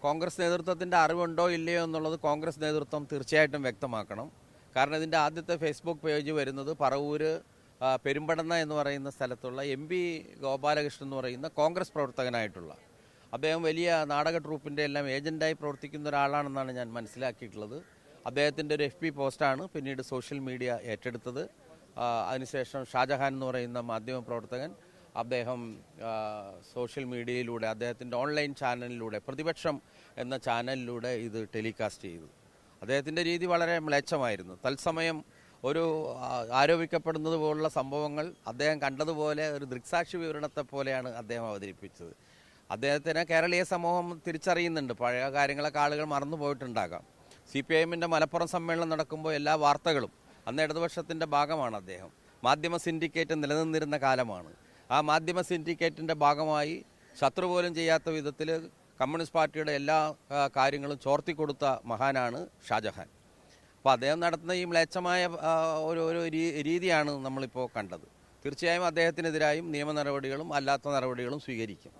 കോൺഗ്രസ് നേതൃത്വത്തിൻ്റെ അറിവുണ്ടോ ഇല്ലയോ എന്നുള്ളത് കോൺഗ്രസ് നേതൃത്വം തീർച്ചയായിട്ടും വ്യക്തമാക്കണം. കാരണം ഇതിൻ്റെ ആദ്യത്തെ ഫേസ്ബുക്ക് പേജ് വരുന്നത് പറവൂര് പെരുമ്പടന്ന എന്ന് പറയുന്ന സ്ഥലത്തുള്ള MP ഗോപാലകൃഷ്ണൻ എന്ന് പറയുന്ന കോൺഗ്രസ് പ്രവർത്തകനായിട്ടുള്ള അദ്ദേഹം വലിയ നാടക ട്രൂപ്പിൻ്റെ എല്ലാം ഏജൻ്റായി പ്രവർത്തിക്കുന്ന ഒരാളാണെന്നാണ് ഞാൻ മനസ്സിലാക്കിയിട്ടുള്ളത്. അദ്ദേഹത്തിൻ്റെ ഒരു FB പോസ്റ്റാണ് പിന്നീട് സോഷ്യൽ മീഡിയ ഏറ്റെടുത്തത്. അതിനുശേഷം ഷാജഹാൻ എന്ന് പറയുന്ന മാധ്യമ പ്രവർത്തകൻ അദ്ദേഹം സോഷ്യൽ മീഡിയയിലൂടെ അദ്ദേഹത്തിൻ്റെ ഓൺലൈൻ ചാനലിലൂടെ പ്രതിപക്ഷം എന്ന ചാനലിലൂടെ ഇത് ടെലികാസ്റ്റ് ചെയ്തു. അദ്ദേഹത്തിൻ്റെ രീതി വളരെ മ്ലേച്ഛമായിരുന്നു. തത്സമയം ഒരു ആരോപിക്കപ്പെടുന്നത് പോലുള്ള സംഭവങ്ങൾ അദ്ദേഹം കണ്ടതുപോലെ ഒരു ദൃക്സാക്ഷി വിവരണത്തെ പോലെയാണ് അദ്ദേഹം അവതരിപ്പിച്ചത്. അദ്ദേഹത്തിന് കേരളീയ സമൂഹം തിരിച്ചറിയുന്നുണ്ട്. പഴയ കാര്യങ്ങളൊക്കെ ആളുകൾ മറന്നു പോയിട്ടുണ്ടാകാം. CPIM-ൻ്റെ മലപ്പുറം സമ്മേളനം നടക്കുമ്പോൾ എല്ലാ വാർത്തകളും അന്ന് ഇടതുപക്ഷത്തിൻ്റെ ഭാഗമാണ് അദ്ദേഹം. മാധ്യമ സിൻഡിക്കേറ്റ് നിലനിന്നിരുന്ന കാലമാണ്. ആ മാധ്യമ സിൻഡിക്കേറ്റിൻ്റെ ഭാഗമായി ശത്രു പോലും ചെയ്യാത്ത വിധത്തിൽ കമ്മ്യൂണിസ്റ്റ് പാർട്ടിയുടെ എല്ലാ കാര്യങ്ങളും ചോർത്തിക്കൊടുത്ത മഹാനാണ് ഷാജഹാൻ. അപ്പോൾ അദ്ദേഹം നടത്തുന്ന ഈ മ്ലേച്ഛമായ ഒരു രീതിയാണ് നമ്മളിപ്പോൾ കണ്ടത്. തീർച്ചയായും അദ്ദേഹത്തിനെതിരായും നിയമ നടപടികളും അല്ലാത്ത നടപടികളും സ്വീകരിക്കും.